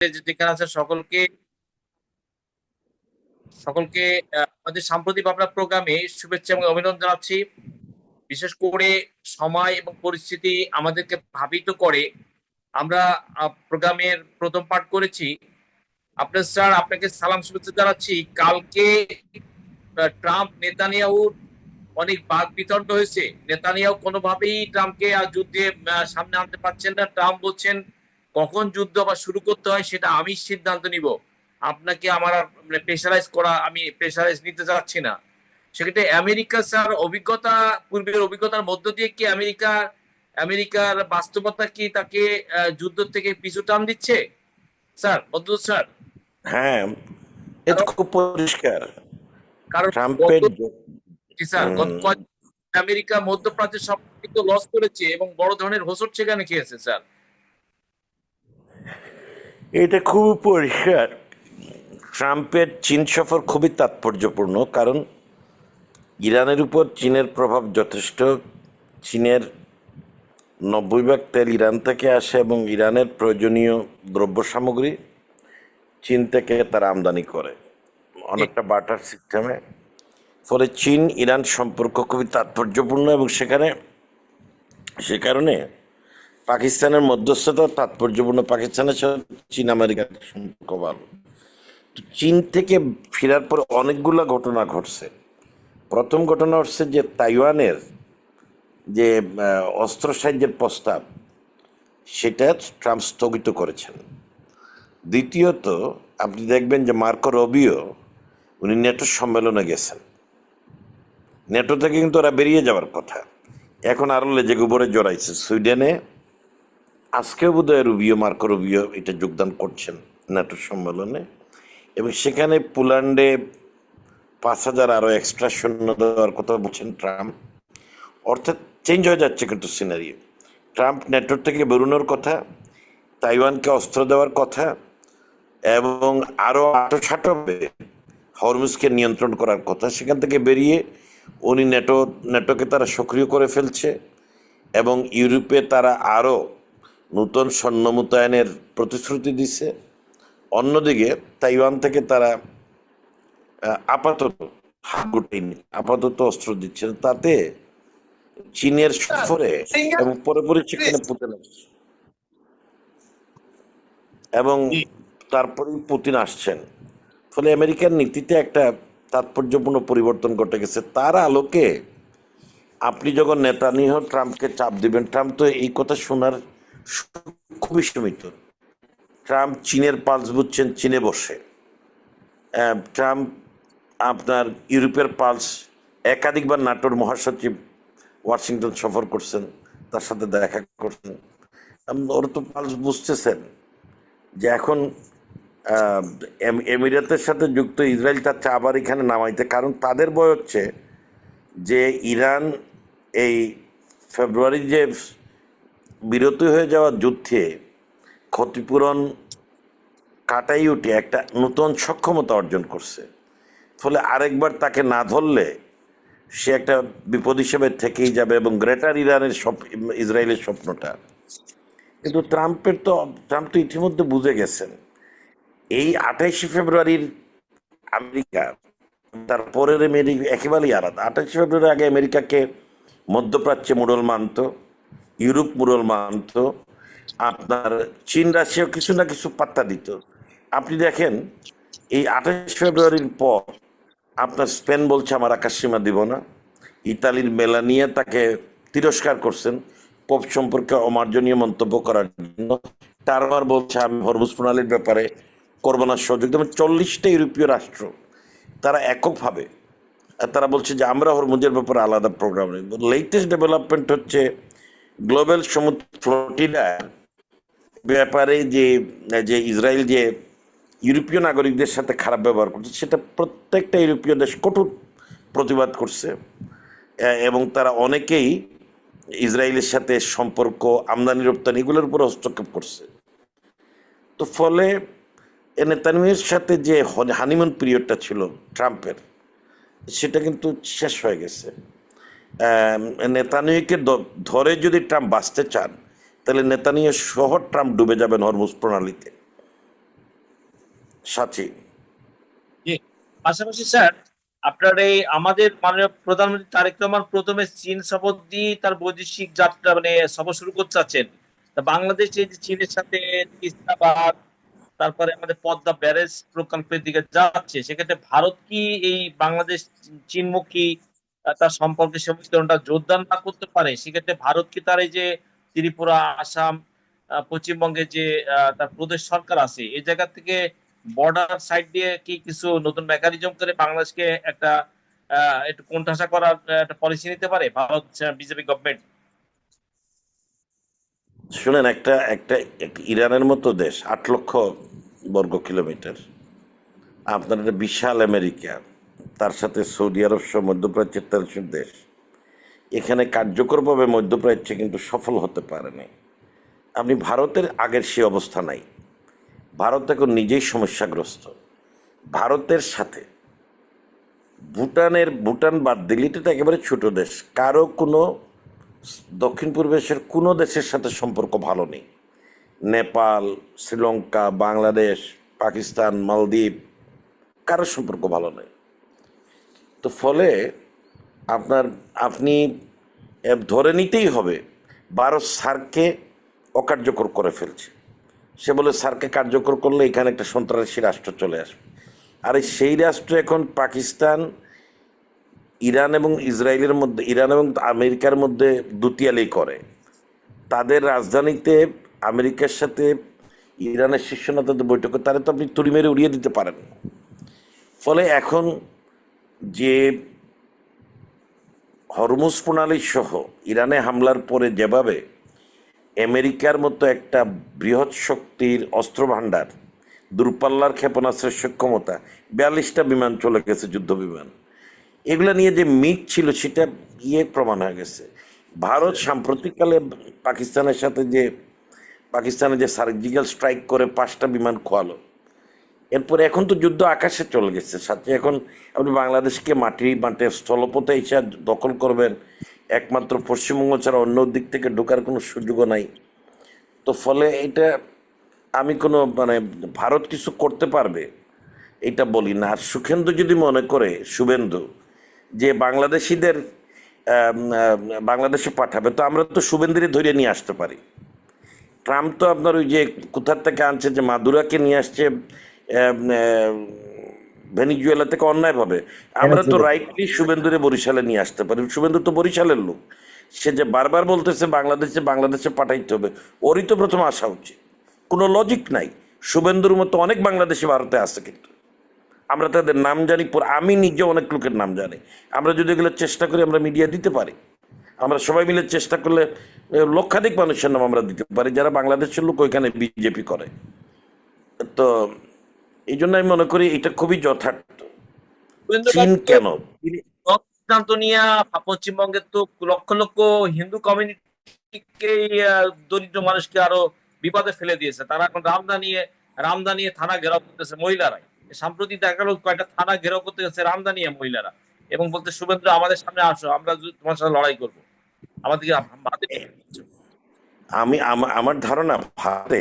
যেখানে আছে সকলকে সকলকে আমাদের সাম্প্রতিক আপনার প্রোগ্রামে শুভেচ্ছা এবং অভিনন্দন জানাচ্ছি। বিশেষ করে সময় এবং পরিস্থিতি আমাদেরকে ভাবিত করে আমরা প্রোগ্রামের প্রথম পাঠ করেছি। আপনার স্যার, আপনাকে সালাম শুভেচ্ছা জানাচ্ছি। কালকে ট্রাম্প নেতানিয়াহুর অনেক বাদ বিতণ্ড হয়েছে। নেতানিয়াহু কোনোভাবেই ট্রাম্পকে আর যুদ্ধে সামনে আনতে পারছেন না। ট্রাম্প বলছেন কখন যুদ্ধ আবার শুরু করতে হয় সেটা আমি সিদ্ধান্ত নিব, আপনাকে আমার মানে প্রেশারাইজ করা, আমি প্রেশারাইজ নিতে চাচ্ছি না। সেক্ষেত্রে আমেরিকা স্যার অভিজ্ঞতা, পূর্বের অভিজ্ঞতার মধ্য দিয়ে কি আমেরিকার বাস্তবতা কি তাকে যুদ্ধ থেকে পিছু টান দিচ্ছে স্যার, মধু স্যার? হ্যাঁ, এ তো কারণ খুব পরিষ্কার। কারণ গত ট্রাম্পের জি স্যার, গত কয়েক আমেরিকা মধ্যপ্রাচ্যে সব কিন্তু লস করেছে এবং বড় ধরনের হোঁচট সেখানে খেয়েছে স্যার। এটা খুব পরিষ্কার। ট্রাম্পের চীন সফর খুবই তাৎপর্যপূর্ণ, কারণ ইরানের উপর চীনের প্রভাব যথেষ্ট। চীনের 90% তেল ইরান থেকে আসে এবং ইরানের প্রয়োজনীয় দ্রব্য সামগ্রী চীন থেকে তারা আমদানি করে অনেকটা বার্টার সিস্টেমে। ফলে চীন ইরান সম্পর্ক খুবই তাৎপর্যপূর্ণ এবং সে কারণে পাকিস্তানের মধ্যস্থতা তাৎপর্যপূর্ণ। পাকিস্তানের সাথে চীন আমেরিকার সম্পর্ক ভালো। চীন থেকে ফেরার পর অনেকগুলো ঘটনা ঘটছে। প্রথম ঘটনা হচ্ছে যে তাইওয়ানের যে অস্ত্র সাহায্যের প্রস্তাব, সেটা ট্রাম্প স্থগিত করেছেন। দ্বিতীয়ত, আপনি দেখবেন যে মার্কো রুবিও উনি নেটো সম্মেলনে গেছেন। নেটো থেকে কিন্তু ওরা বেরিয়ে যাওয়ার কথা, এখন আরও লেজে গোবরে জড়াইছে। সুইডেনে আজকেও বোধহয় মার্কো রুবিও এটা যোগদান করছেন নেটো সম্মেলনে, এবং সেখানে পোল্যান্ডে 5,000 আরও এক্সট্রা সৈন্য দেওয়ার কথা বলছেন ট্রাম্প। অর্থাৎ চেঞ্জ হয়ে যাচ্ছে কিন্তু সিনারিও। ট্রাম্প নেটোর থেকে বেরোনোর কথা, তাইওয়ানকে অস্ত্র দেওয়ার কথা, এবং আরও আটোসাটোভাবে হরমুজকে নিয়ন্ত্রণ করার কথা। সেখান থেকে বেরিয়ে উনি নেটোকে তারা সক্রিয় করে ফেলছে এবং ইউরোপে তারা আরও নূতন সৈন্য মোতায়েনের প্রতিশ্রুতি দিচ্ছে। অন্যদিকে তাইওয়ান থেকে তারা আপাতত অস্ত্র দিচ্ছেন। তাতে চীনের সফরে এবং পরে সেখানে পুতিন আসছে এবং তারপরেই পুতিন আসছেন। ফলে আমেরিকার নীতিতে একটা তাৎপর্যপূর্ণ পরিবর্তন ঘটে গেছে। তার আলোকে আপনি যখন নেতানিয়াহু ট্রাম্পকে চাপ দিবেন, ট্রাম্প তো এই কথা শোনার খুবই সীমিত। ট্রাম্প চীনের পালস বুঝছেন চীনে বসে। ট্রাম্প আপনার ইউরোপের পালস, একাধিকবার নাটোর মহাসচিব ওয়াশিংটন সফর করছেন, তার সাথে দেখা করছেন। ওরা তো পালস বুঝতেছেন যে এখন এমিরাতের সাথে যুক্ত ইসরায়েল চাচ্ছে আবার এখানে নামাইতে। কারণ তাদের ভয় হচ্ছে যে ইরান এই ফেব্রুয়ারি যে বিরতি হয়ে যাওয়া যুদ্ধে ক্ষতিপূরণ কাটাই উঠে একটা নতুন সক্ষমতা অর্জন করছে। ফলে আরেকবার তাকে না ধরলে সে একটা বিপদ হিসেবে থেকেই যাবে এবং গ্রেটার ইরানের ইসরায়েলের স্বপ্নটা। কিন্তু ট্রাম্প তো ইতিমধ্যে বুঝে গেছেন এই 28শে ফেব্রুয়ারির আমেরিকা তারপরের আমেরিকা একেবারেই আলাদা। 28শে ফেব্রুয়ারি আগে আমেরিকাকে মধ্যপ্রাচ্যে মোড়ল মানত, ইউরোপ মোড়ল মানত, আপনার চীন রাশিয়াও কিছু না কিছু পাত্তা দিত। আপনি দেখেন এই 28শে ফেব্রুয়ারির পর আপনার স্পেন বলছে আমার আকাশসীমা দিব না, ইতালির মেলানিয়া তাকে তিরস্কার করছেন পোপ সম্পর্কে অমার্জনীয় মন্তব্য করার জন্য। টারবার বলছে আমি হরমুজ প্রণালীর ব্যাপারে করবো না সহযোগিতা। যেমন 40টা ইউরোপীয় রাষ্ট্র তারা এককভাবে তারা বলছে যে আমরা হরমুজের ব্যাপারে আলাদা প্রোগ্রাম নেব। লেটেস্ট ডেভেলপমেন্ট হচ্ছে গ্লোবাল সমুদ্র ফ্লোটিলার ব্যাপারে যে ইসরায়েল যে ইউরোপীয় নাগরিকদের সাথে খারাপ ব্যবহার করছে, সেটা প্রত্যেকটা ইউরোপীয় দেশ কঠোর প্রতিবাদ করছে এবং তারা অনেকেই ইসরায়েলের সাথে সম্পর্ক, আমদানি রপ্তানি এগুলোর উপর হস্তক্ষেপ করছে। তো ফলে নেতানিয়াহুর সাথে যে হানিমুন পিরিয়ডটা ছিল ট্রাম্পের, সেটা কিন্তু শেষ হয়ে গেছে। নেতানিয়াহুকে ধরে যদি ট্রাম্প বাঁচতে চান, তাহলে নেতানিয়াহু সহ ট্রাম্প ডুবে যাবেন হরমুজ প্রণালীতে। সাচি। জি। পাশাপাশি স্যার, আপনার এই আমাদের মাননীয় প্রধানমন্ত্রী তারেক রহমান প্রথমে চীন সফর দিয়ে তার বৈদেশিক যাত্রা মানে সফর শুরু করতে চাচ্ছেন। তা বাংলাদেশ এই যে চীনের সাথে তিস্তা বাঁধ, তারপরে আমাদের পদ্মা ব্যারেজ প্রকল্পের দিকে যাচ্ছে, সেক্ষেত্রে ভারত কি এই বাংলাদেশ চীনমুখী তার সম্পর্কে সমীকরণটা জোরদার না করতে পারে? সেক্ষেত্রে ভারত কি তার এই যে ত্রিপুরা, আসাম, পশ্চিমবঙ্গে যে তার প্রদেশ সরকার আছে, এই জায়গা থেকে বর্ডার সাইড দিয়ে কি কিছু নতুন মেকানিজম করে বাংলাদেশকে একটা একটু কোণঠাসা করার একটা পলিসি নিতে পারে ভারত বিজেপি গভর্নমেন্ট? শুনেন, একটা একটা একটা ইরানের মতো দেশ 8 লক্ষ বর্গ কিলোমিটার, আপনার একটা বিশাল আমেরিকা, তার সাথে সৌদি আরব সহ মধ্যপ্রাচ্যের তেরো দেশ, এখানে কার্যকরভাবে মধ্যপ্রাচ্যে কিন্তু সফল হতে পারেনি। আপনি ভারতের আগের সে অবস্থা নাই। ভারত এখন নিজেই সমস্যাগ্রস্ত। ভারতের সাথে ভুটান বাদ দিলে এটা একেবারে ছোট দেশ, কারো কোনো দক্ষিণ পূর্ব এশিয়ার কোনো দেশের সাথে সম্পর্ক ভালো নেই। নেপাল, শ্রীলঙ্কা, বাংলাদেশ, পাকিস্তান, মালদ্বীপ, কারোর সম্পর্ক ভালো নেই। তো ফলে আপনার আপনি ধরে নিতেই হবে ভারত সার্ককে অকার্যকর করে ফেলছে। সে বলে সার্ককে কার্যকর করলে এখানে একটা সন্ত্রাসী রাষ্ট্র চলে আসবে। আর সেই রাষ্ট্র এখন পাকিস্তান, ইরান এবং ইসরায়েলের মধ্যে, ইরান এবং আমেরিকার মধ্যে দুতিয়ালি করে। তাদের রাজধানীতে আমেরিকার সাথে ইরানের শীর্ষ নেতাদের বৈঠকে তারা তো আপনি তুড়ি মেরে উড়িয়ে দিতে পারেন। ফলে এখন যে হরমুজ প্রণালী সহ ইরানে হামলার পরে যেভাবে আমেরিকার মতো একটা বৃহৎ শক্তির অস্ত্র ভাণ্ডার, দূরপাল্লার ক্ষেপণাস্ত্রের সক্ষমতা, 42টা বিমান চলে গেছে, যুদ্ধ বিমান, এগুলো নিয়ে যে মিথ ছিল সেটা প্রমাণ হয়ে গেছে। ভারত সাম্প্রতিককালে পাকিস্তানে যে সার্জিক্যাল স্ট্রাইক করে 5টা বিমান খোয়ালো, এরপরে এখন তো যুদ্ধ আকাশে চলে গেছে। সাথে এখন আপনি বাংলাদেশকে মাঠে স্থলপথে এসে দখল করবেন, একমাত্র পশ্চিমবঙ্গ ছাড়া অন্য দিক থেকে ঢোকার কোনো সুযোগও নাই। তো ফলে এটা আমি কোনো মানে ভারত কিছু করতে পারবে এটা বলি না। আর সুখেন্দু যদি মনে করে, শুভেন্দু, যে বাংলাদেশিদের বাংলাদেশে পাঠাবে, তো আমরা তো শুভেন্দুরে ধরে নিয়ে আসতে পারি। ট্রাম্প তো আপনার ওই যে কোথার থেকে আনছে, যে মাদুরাকে নিয়ে আসছে ভেনিজুয়েলা থেকে অন্যায়ভাবে। আমরা তো রাইটলি শুভেন্দুরে বরিশালে নিয়ে আসতে পারি। শুভেন্দু তো বরিশালের লোক। সে যে বারবার বলতেছে বাংলাদেশে পাঠাইতে হবে, ওরই তো প্রথম আসা উচিত। কোনো লজিক নাই। শুভেন্দুর মতো অনেক বাংলাদেশি ভারতে আছে, কিন্তু আমরা তাদের নাম জানি। আমি নিজে অনেক লোকের নাম জানি। আমরা যদি এগুলো চেষ্টা করি, আমরা মিডিয়া দিতে পারি। আমরা সবাই মিলে চেষ্টা করলে লক্ষাধিক মানুষের নাম আমরা দিতে পারি যারা বাংলাদেশের লোক ওইখানে বিজেপি করে। তো এই জন্য আমি মনে করি এটা খুবই যথার্থ। চীন গোবিন্দবাবু তো কেন? সিদ্ধান্ত নিয়ে পশ্চিমবঙ্গের তো লক্ষ লক্ষ হিন্দু কমিউনিটিকে, দরিদ্র মানুষকে আরো বিপদে ফেলে দিয়েছে। তারা এখন রামদা নিয়ে থানা ঘেরাও করতেছে মহিলারাই। সাম্প্রতিক দেখা গেল কয়েকটা থানা ঘেরাও করতে গেছে রামদা নিয়ে মহিলারা, এবং বলতে, শুভেন্দ্র আমাদের সামনে আসো, আমরা তোমার সাথে লড়াই করবো। আমাদেরকে আমার ধারণা, ভারতে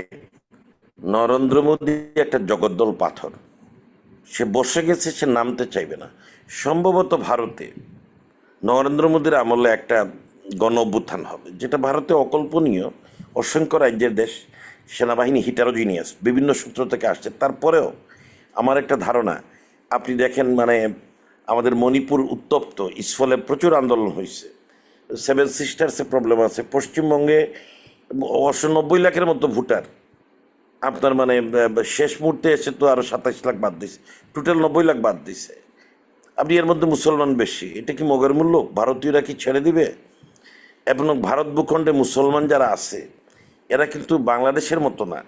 নরেন্দ্র মোদী একটা জগদ্দল পাথর। সে বসে গেছে, সে নামতে চাইবে না। সম্ভবত ভারতে নরেন্দ্র মোদীর আমলে একটা গণ অভ্যুত্থান হবে, যেটা ভারতে অকল্পনীয়। অসংখ্য রাজ্যের দেশ, সেনাবাহিনী হিটারোজিনিয়াস, বিভিন্ন সূত্র থেকে আসছে। তারপরেও আমার একটা ধারণা, আপনি দেখেন মানে আমাদের মণিপুর উত্তপ্ত, ইসফলে প্রচুর আন্দোলন হয়েছে, সেভেন সিস্টার্সে প্রবলেম আছে, পশ্চিমবঙ্গে 90 লাখের মতো ভোটার আপনার মানে শেষ মুহূর্তে এসে তো আরো 27 লাখ বাদ দিছে, টোটাল 90 লাখ বাদ দিছে। আপনি এর মধ্যে মুসলমান বেশি, এটা কি মগের মূল্য? ভারতীয়রা কি ছেড়ে দিবে? এবং ভারত ভূখণ্ডে মুসলমান যারা আছে এরা কিন্তু বাংলাদেশের মতো না,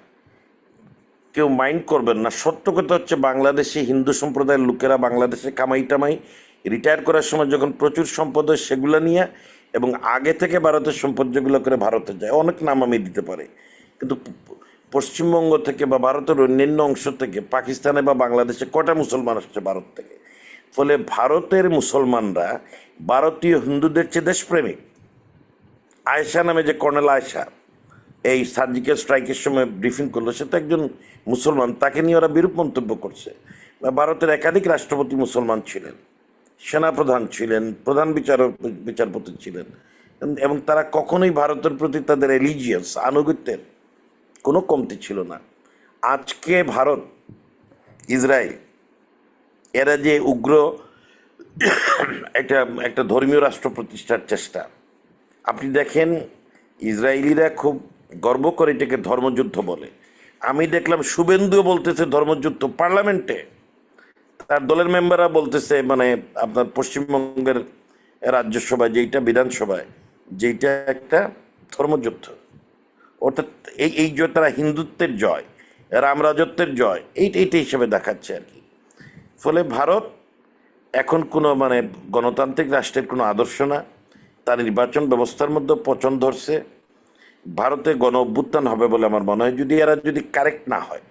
কেউ মাইন্ড করবেন না। সত্য কথা হচ্ছে, বাংলাদেশে হিন্দু সম্প্রদায়ের লোকেরা বাংলাদেশে কামাই টামাই রিটায়ার করার সময় যখন প্রচুর সম্পদ হয় সেগুলো নিয়ে, এবং আগে থেকে ভারতের সম্পদ যেগুলো করে ভারতে যায়, অনেক নাম আমি দিতে পারি। কিন্তু পশ্চিমবঙ্গ থেকে বা ভারতের অন্যান্য অংশ থেকে পাকিস্তানে বা বাংলাদেশে কটা মুসলমান আসছে ভারত থেকে। ফলে ভারতের মুসলমানরা ভারতীয় হিন্দুদের চেয়ে দেশপ্রেমিক। আয়েশা নামে যে কর্নেল আয়েশা, এই সার্জিক্যাল স্ট্রাইকের সময় ব্রিফিং করলো, সে তো একজন মুসলমান, তাকে নিয়ে ওরা বিরূপ মন্তব্য করছে। ভারতের একাধিক রাষ্ট্রপতি মুসলমান ছিলেন, সেনাপ্রধান ছিলেন, প্রধান বিচারপতি ছিলেন, এবং তারা কখনোই ভারতের প্রতি তাদের রিলিজিয়াস আনুগত্যের কোনো কমতি ছিল না। আজকে ভারত, ইসরায়েল, এরা যে উগ্র একটা একটা ধর্মীয় রাষ্ট্র প্রতিষ্ঠার চেষ্টা, আপনি দেখেন ইসরায়েলিরা খুব গর্ব করে এটাকে ধর্মযুদ্ধ বলে। আমি দেখলাম শুভেন্দুও বলতেছে ধর্মযুদ্ধ পার্লামেন্টে, তার দলের মেম্বাররা বলতেছে, মানে আপনার পশ্চিমবঙ্গের রাজ্যসভায় যেইটা, বিধানসভায় যেইটা একটা ধর্মযুদ্ধ। অর্থাৎ এই যে তারা হিন্দুত্বের জয়, রাম রাজত্বের জয়, এইটা হিসেবে দেখাচ্ছে আর কি। ফলে ভারত এখন কোনো মানে গণতান্ত্রিক রাষ্ট্রের কোনো আদর্শ না, তার নির্বাচন ব্যবস্থার মধ্যে পচন ধরছে। ভারতে গণ অভ্যুত্থান হবে বলে আমার মনে হয়, যদি এরা যদি কারেক্ট না হয়।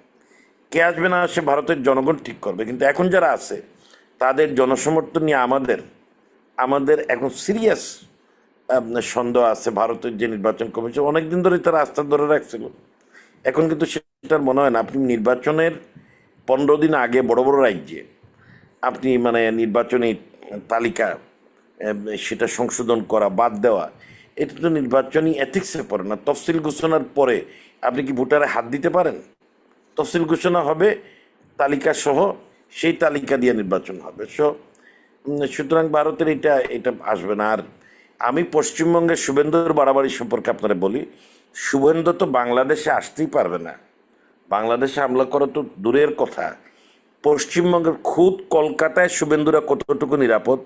কে আসবে না আসে ভারতের জনগণ ঠিক করবে, কিন্তু এখন যারা আছে তাদের জনসমর্থন নিয়ে আমাদের আমাদের এখন সিরিয়াস সন্দেহ আছে। ভারতের যে নির্বাচন কমিশন অনেকদিন ধরে তারা আস্থা ধরে রাখছিল, এখন কিন্তু সেটার মনে হয় না। আপনি নির্বাচনের 15 দিন আগে বড় বড় রাজ্যে আপনি মানে নির্বাচনী তালিকা সেটা সংশোধন করা, বাদ দেওয়া, এটা তো নির্বাচনী এথিক্সে পড়ে না। তফসিল ঘোষণার পরে আপনি কি ভোটারে হাত দিতে পারেন? তফসিল ঘোষণা হবে তালিকা সহ, সেই তালিকা দিয়ে নির্বাচন হবে। সুতরাং ভারতের এটা এটা আসবে না। আর আমি পশ্চিমবঙ্গের শুভেন্দুর বাড়াবাড়ি সম্পর্কে আপনারা বলি, শুভেন্দু তো বাংলাদেশে আসতেই পারবে না। বাংলাদেশে হামলা করা তো দূরের কথা, পশ্চিমবঙ্গের খুদ কলকাতায় শুভেন্দুরা কতটুকু নিরাপদ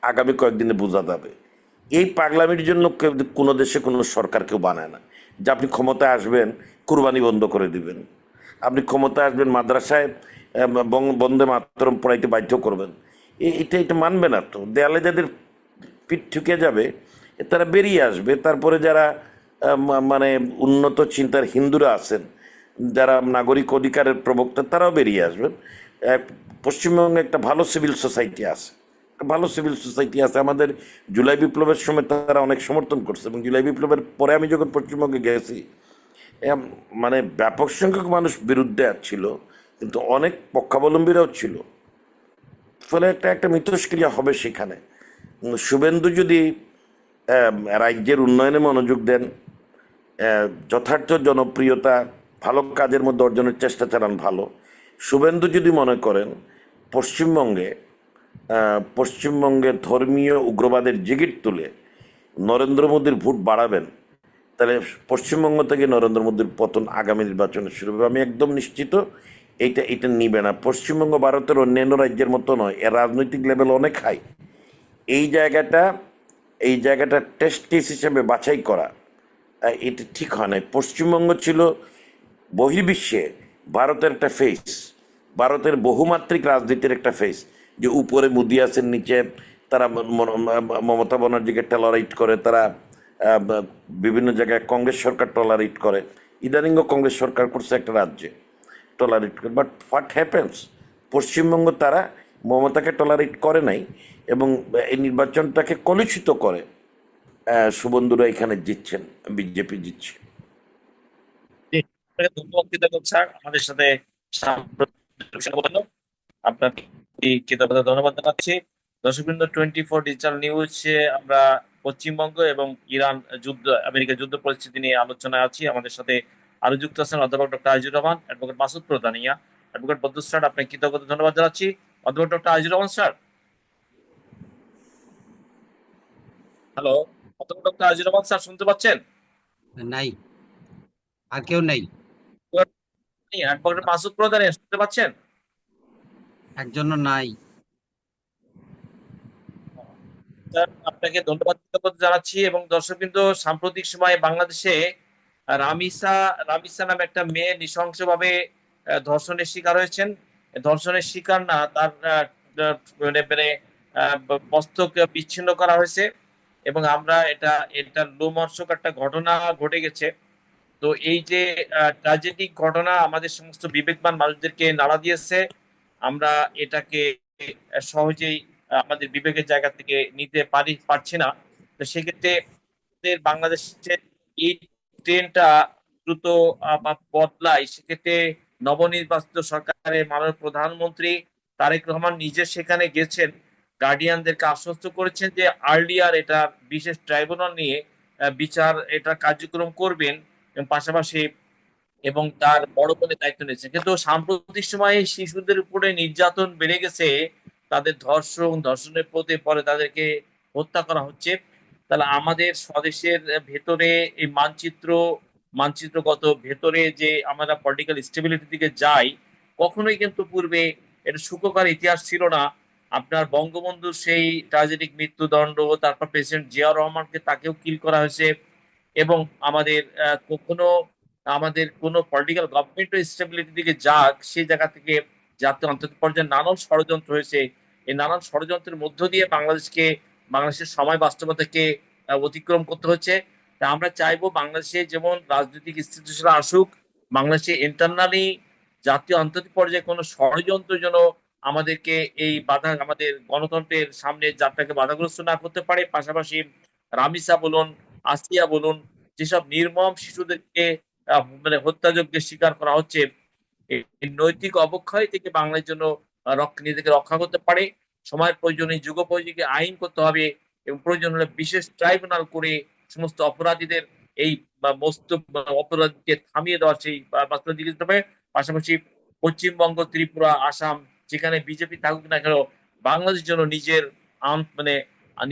আগামী কয়েকদিনে বোঝা যাবে। এই পাগলামির জন্য কোনো দেশে কোনো সরকার কেউ বানায় না যে আপনি ক্ষমতায় আসবেন কুরবানি বন্ধ করে দিবেন, আপনি ক্ষমতায় আসবেন মাদ্রাসায় বন্দে মাতরম পড়াইতে বাধ্য করবেন। এটা মানবে না তো। দেয়ালে যাদের পিঠ ঠুকে যাবে তারা বেরিয়ে আসবে। তারপরে যারা মানে উন্নত চিন্তার হিন্দুরা আছেন, যারা নাগরিক অধিকারের প্রবক্তা, তারাও বেরিয়ে আসবেন। পশ্চিমবঙ্গে একটা ভালো সিভিল সোসাইটি আছে, ভালো সিভিল সোসাইটি আছে। আমাদের জুলাই বিপ্লবের সময় তারা অনেক সমর্থন করছে, এবং জুলাই বিপ্লবের পরে আমি যখন পশ্চিমবঙ্গে গেছি, মানে ব্যাপক সংখ্যক মানুষ বিরুদ্ধে ছিল, কিন্তু অনেক পক্ষাবলম্বীরাও ছিল। ফলে একটা একটা মিথস্ক্রিয়া হবে সেখানে। শুভেন্দু যদি রাজ্যের উন্নয়নে মনোযোগ দেন, যথার্থ জনপ্রিয়তা ভালো কাজের মধ্যে অর্জনের চেষ্টা চালান, ভালো। শুভেন্দু যদি মনে করেন পশ্চিমবঙ্গে পশ্চিমবঙ্গে ধর্মীয় উগ্রবাদের জিগির তুলে নরেন্দ্র মোদীর ভোট বাড়াবেন, তাহলে পশ্চিমবঙ্গ থেকে নরেন্দ্র মোদীর পতন আগামী নির্বাচনে শুরু হবে। আমি একদম নিশ্চিত এটা নিবে না। পশ্চিমবঙ্গ ভারতের অন্যান্য রাজ্যের মতো নয়, এর রাজনৈতিক লেভেল অনেক হাই। এই জায়গাটা এই জায়গাটা টেস্ট কেস হিসেবে বাছাই করা এটা ঠিক হয় নাই। পশ্চিমবঙ্গ ছিল বহির্বিশ্বে ভারতের একটা ফেস, ভারতের বহুমাত্রিক রাজনীতির একটা ফেস, যে উপরে মোদি আছেন, নিচে তারা মমতা ব্যানার্জিকে টলারেট করে, তারা বিভিন্ন জায়গায় কংগ্রেস সরকার টলারেট করে, ইদানিংও কংগ্রেস সরকার করছে একটা রাজ্যে টলারেট করে। বাট হোয়াট হ্যাপেন্স, পশ্চিমবঙ্গ তারা মমতাকে টলারেট করে নাই, এবং এই নির্বাচনটাকে কলুষিত করে শুভেন্দুরা এখানে জিতছেন, বিজেপি জিতছে। জি, আপনাকে ধন্যবাদ কৃতজ্ঞ স্যার আমাদের সাথে সাম্প্রতিক আপনার কৃতজ্ঞতা ধন্যবাদ জানাচ্ছি। দর্শকবৃন্দ, 24 ডিজিটাল নিউজে আমরা পশ্চিমবঙ্গ এবং ইরান যুদ্ধ, আমেরিকা যুদ্ধ পরিস্থিতি নিয়ে আলোচনায় আছি। আমাদের সাথে আরো যুক্ত আছেন অধ্যাপক doctor Azizur Rahman, advocate Masud Pradhania, advocate Baddus sir, আপনাকে কৃতজ্ঞতা ধন্যবাদ জানাচ্ছি। অধ্যাপক doctor Azizur Rahman sir, hello, অধ্যাপক ডক্টর আজিজুর রহমান স্যার শুনতে পাচ্ছেন? নাই, আর কেউ নাই, অ্যাডভোকেট মাসুদ প্রধানিয়া শুনতে পাচ্ছেন? একজনও নাই। স্যার, আপনাকে ধন্যবাদ কৃতজ্ঞতা জানাচ্ছি। এবং দর্শকবৃন্দ, সাম্প্রতিক সময়ে বাংলাদেশে রামিসা রামিসা নামে একটা মেয়ে নৃশংসভাবে ধর্ষণের শিকার হয়েছেন। ধর্ষণের শিকার না, তার মানে মানে মস্তক বিচ্ছিন্ন করা হয়েছে, এবং আমরা এটা এটা লোমহর্ষক একটা ঘটনা ঘটে গেছে। তো এই যে ট্র্যাজেডিক ঘটনা আমাদের সমস্ত বিবেকবান মানুষদেরকে নাড়া দিয়েছে। আমরা এটাকে সহজেই আমাদের বিবেকের জায়গা থেকে নিতে পারছি না। তো সেক্ষেত্রে আমাদের বাংলাদেশের এই ট্রেনটা দ্রুত বদলায়, সেক্ষেত্রে নবনির্বাচিত সরকারের মাননীয় প্রধানমন্ত্রী তারেক রহমান নিজে সেখানে গেছেন, গার্ডিয়ানদেরকে আশ্বস্ত করেছেন যে আর্লিয়ার এটা বিশেষ ট্রাইব্যুনাল নিয়ে বিচার এটা কার্যক্রম করবেন, এবং পাশাপাশি এবং তার বড় বোনের দায়িত্ব নিয়েছেন। কিন্তু সাম্প্রতিক সময়ে শিশুদের উপরে নির্যাতন বেড়ে গেছে, তাদের ধর্ষণের পরে তাদেরকে হত্যা করা হচ্ছে। তাহলে আমাদের স্বদেশের ভেতরে এই মানচিত্রগত ভেতরে যে আমরা পলিটিক্যাল স্টেবিলিটির দিকে যাই, কখনোই কিন্তু পূর্বে এটা সুখকর ইতিহাস ছিল না। আপনার বঙ্গবন্ধুর সেই ট্রাজেডিক মৃত্যুদণ্ড, তারপর প্রেসিডেন্ট জিয়া রহমানকে তাকেও কিল করা হয়েছে, এবং আমাদের কখনো আমাদের কোনো পলিটিক্যাল গভর্নমেন্ট স্টেবিলিটির দিকে যাক, সেই জায়গা থেকে জাতীয় আন্তর্জাতিক পর্যায়ে নানান ষড়যন্ত্র হয়েছে। এই নানান ষড়যন্ত্রের মধ্য দিয়ে বাংলাদেশের সময় বাস্তবতাকে অতিক্রম করতে হচ্ছে। তাই আমরা চাইবো বাংলাদেশে যেমন রাজনৈতিক স্থিতিশীলতা আসুক, বাংলাদেশে ইন্টারনালি জাতীয় আন্তর্জাতিক পর্যায়ে কোনো ষড়যন্ত্র যেন আমাদের গণতন্ত্রের সামনে যাত্রাকে বাধাগ্রস্ত না করতে পারে। পাশাপাশি রামিসা বলুন, আসিয়া বলুন, যেসব নির্মম শিশুদেরকে মানে হত্যাযজ্ঞের শিকার করা হচ্ছে, এই নৈতিক অবক্ষয় থেকে বাংলার জন্য নিজেকে রক্ষা করতে পারে। সময়ের প্রয়োজনে যুগোপযোগী আইন করতে হবে, এবং প্রয়োজন হলে বিশেষ ট্রাইব্যুনাল করে সমস্ত অপরাধীদের এই মস্ত অপরাধীকে থামিয়ে দেওয়ার সেই বাস্তব দিকে যেতে হবে। পাশাপাশি পশ্চিমবঙ্গ, ত্রিপুরা, আসাম, যেখানে বিজেপি থাকুক না কেন, বাংলাদেশ জন্য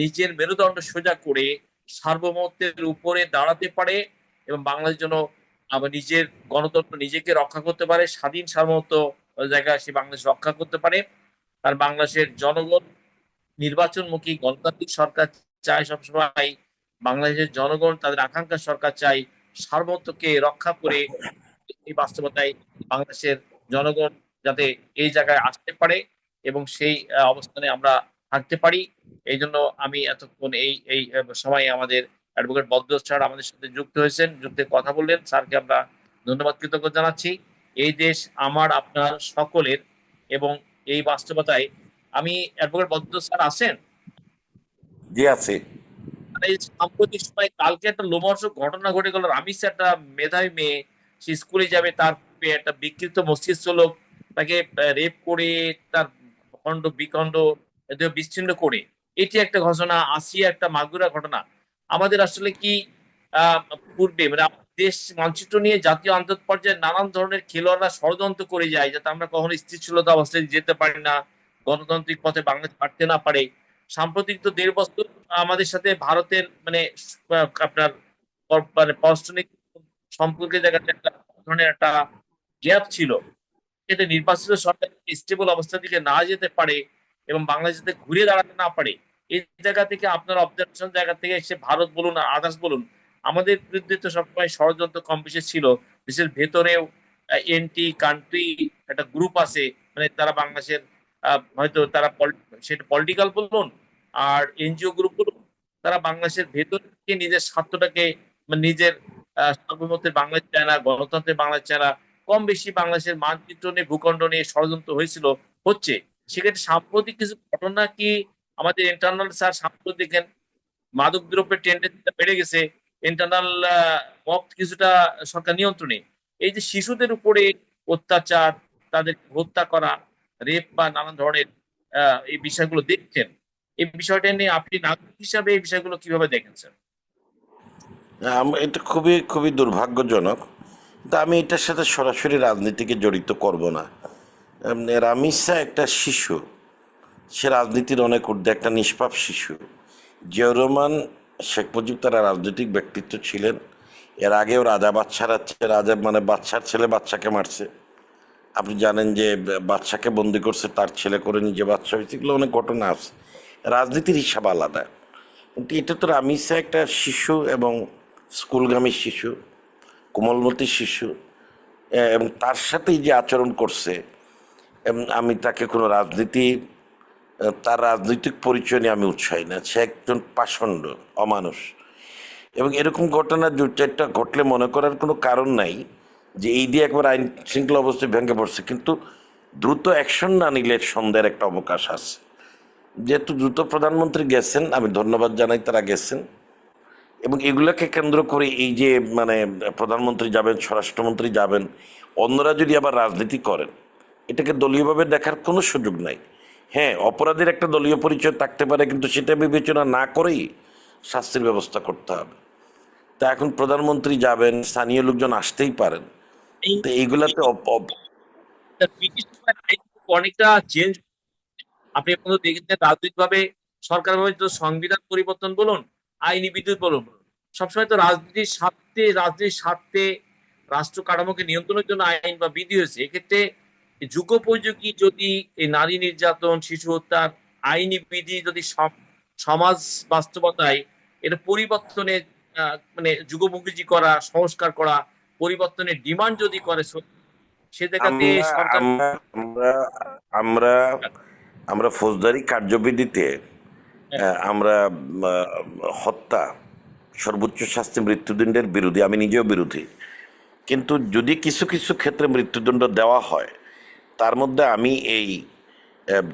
নিজের মেরুদণ্ড সোজা করে সার্বভৌমত্বের উপরে দাঁড়াতে পারে, এবং বাংলাদেশ জন্য আবার নিজের গণতন্ত্র নিজেকে রক্ষা করতে পারে, স্বাধীন সার্বভৌমত্ব জায়গায় সে বাংলাদেশ রক্ষা করতে পারে। আর বাংলাদেশের জনগণ নির্বাচনমুখী গণতান্ত্রিক সরকার চায় সবসময়। বাংলাদেশের জনগণ তাদের আকাঙ্ক্ষা সরকার চাই, সার্বভৌমত্বকে রক্ষা করে। এই বাস্তবতায় বাংলাদেশের জনগণ যাতে এই জায়গায় আসতে পারে এবং সেই অবস্থানে আমরা থাকতে পারি। এই জন্য আমি এতক্ষণ এই এই সময় আমাদের অ্যাডভোকেট বদরুল স্যার আমাদের সাথে যুক্ত হয়েছেন, যুক্ত কথা বললেন। স্যারকে আমরা ধন্যবাদ, কৃতজ্ঞতা জানাচ্ছি। এই দেশ আমার আপনার সকলের, এবং এই বাস্তবতায় আমি অ্যাডভোকেট বদরুল স্যার আছেন। জি আছে। এই সাম্প্রতিক সময় কালকে একটা লোমহর্ষক ঘটনা ঘটে গেল। রামিস একটা মেধাবী মেয়ে, সে স্কুলে যাবে, তার একটা বিকৃত মস্তিষ্ক লোক তাকে রেপ করে, তার খণ্ড বিখণ্ড বিচ্ছিন্ন করে, এটি একটা ঘটনা। আসিয়া একটা মাগুরা ঘটনা। আমাদের আসলে কি আহ পূর্বে মানে আমাদের দেশ মানচিত্র নিয়ে জাতীয় আন্তর্জাতিক পর্যায়ে নানান ধরনের খেলোয়াড়রা ষড়যন্ত্র করে যায়, যাতে আমরা কখনো স্থিতিশীলতা অবস্থায় যেতে পারি না, গণতান্ত্রিক পথে বাংলাদেশ হাঁটতে না পারে। সাম্প্রতিক তো 1.5 বছর আমাদের সাথে ভারতের আপনার পররাষ্ট্রনীতি সম্পর্কের জায়গাতে একটা ধরনের একটা গ্যাপ ছিল, এতে নির্বাচিত সরকার স্টেবল অবস্থা থেকে না যেতে পারে এবং বাংলাদেশ যাতে ঘুরে দাঁড়াতে না পারে। এই জায়গা থেকে আপনার অবজারভেশন জায়গা থেকে এসে ভারত বলুন আর আদার্স বলুন, আমাদের বিরুদ্ধে তো সবসময় ষড়যন্ত্র কম বেশি ছিল। দেশের ভেতরেও এনটি কান্ট্রি একটা গ্রুপ আছে, মানে তারা বাংলাদেশের হয়তো তারা সেটা পলিটিক্যাল বলুন আর এনজিও গ্রুপ বলুন, তারা বাংলাদেশের ভেতর থেকে নিজের স্বার্থটাকে নিজের সার্বভৌমত্বের বাংলাদেশ চায় না, গণতন্ত্রের বাংলাদেশ চায় না। কম বেশি বাংলাদেশের মানচিত্র নিয়ে, ভূখণ্ড নিয়ে ষড়যন্ত্র হয়েছিল, হচ্ছে। সেক্ষেত্রে সাম্প্রতিক কিছু ঘটনা কি আমাদের ইন্টারনাল, স্যার সাম্প্রতিক দেখেন মাদক দ্রব্যের টেন্ডেন্সিটা বেড়ে গেছে, ইন্টারনাল মব কিছুটা সরকার নিয়ন্ত্রণে। এই যে শিশুদের উপরে অত্যাচার, তাদের হত্যা করা, রেপ বা নানান ধরনের এই বিষয়গুলো দেখছেন, এই বিষয়টা নিয়ে আপনি নাগরিক হিসাবে এই বিষয়গুলো কিভাবে দেখেন স্যার? এটা খুবই খুবই দুর্ভাগ্যজনক, কিন্তু আমি এটার সাথে সরাসরি রাজনীতিকে জড়িত করব না। রামিসা একটা শিশু, সে রাজনীতির অনেক ঊর্ধ্বে, একটা নিষ্পাপ শিশু। জিয়াউর রহমান, শেখ মুজিব তারা রাজনৈতিক ব্যক্তিত্ব ছিলেন। এর আগেও রাজা মানে বাদশার ছেলে বাদশাকে মারছে। আপনি জানেন যে বাদশাকে বন্দি করছে, তার ছেলে করে নিজে বাদশা হয়েছে। এগুলো অনেক ঘটনা আছে, রাজনীতির হিসাব আলাদা। কিন্তু এটা তো রামিসা একটা শিশু, এবং স্কুলগামী শিশু, কোমলমতি শিশু, এবং তার সাথেই যে আচরণ করছে, আমি তাকে কোনো তার রাজনৈতিক পরিচয় নিয়ে আমি উৎসাহী না। সে একজন পাষণ্ড, অমানুষ। এবং এরকম ঘটনা 2-4টা ঘটলে মনে করার কোনো কারণ নাই যে এই দিয়ে একবার আইন শৃঙ্খলা অবস্থায় ভেঙে পড়ছে। কিন্তু দ্রুত অ্যাকশন না নিলে সন্দেহের একটা অবকাশ আছে। যেহেতু দ্রুত প্রধানমন্ত্রী গেছেন, আমি ধন্যবাদ জানাই তারা গেছেন, এবং এগুলাকে কেন্দ্র করে এই যে মানে প্রধানমন্ত্রী যাবেন, স্বরাষ্ট্রমন্ত্রী যাবেন, অন্যরা যদি আবার রাজনীতি করেন, এটাকে দলীয়ভাবে দেখার কোনো সুযোগ নাই। হ্যাঁ, অপরাধের একটা দলীয় পরিচয় থাকতে পারে, কিন্তু সেটা বিবেচনা না করেই শাস্তির ব্যবস্থা করতে হবে। তা এখন প্রধানমন্ত্রী যাবেন, স্থানীয় লোকজন আসতেই পারেন, এই তো এইগুলাতে ব্রিটিশ সময়ের আইন কিন্তু অনেকটা চেঞ্জ। আপনি এখন দেখেছেন রাজনৈতিকভাবে সরকার ভাবে তো সংবিধান পরিবর্তন বলুন, আইনি বিদ্যুৎ বলুন, সবসময় তো রাজনীতির স্বার্থে রাষ্ট্র কাঠামোকে নিয়ন্ত্রণের জন্য আইন বা বিধি হয়েছে। এক্ষেত্রে যুগোপযোগী যদি এই নারী নির্যাতন, শিশু হত্যার আইনি বিধি যদি সমাজ বাস্তবতায় এটা পরিবর্তনের মানে যুগোপযোগী করা, সংস্কার করা, পরিবর্তনের ডিমান্ড যদি করে সে জায়গাতে আমরা সরকার। আমরা আমরা আমরা আমরা ফৌজদারি কার্যবিধিতে আমরা হত্যা সর্বোচ্চ শাস্তি মৃত্যুদণ্ডের বিরোধী, আমি নিজেও বিরোধী। কিন্তু যদি কিছু কিছু ক্ষেত্রে মৃত্যুদণ্ড দেওয়া হয়, তার মধ্যে আমি এই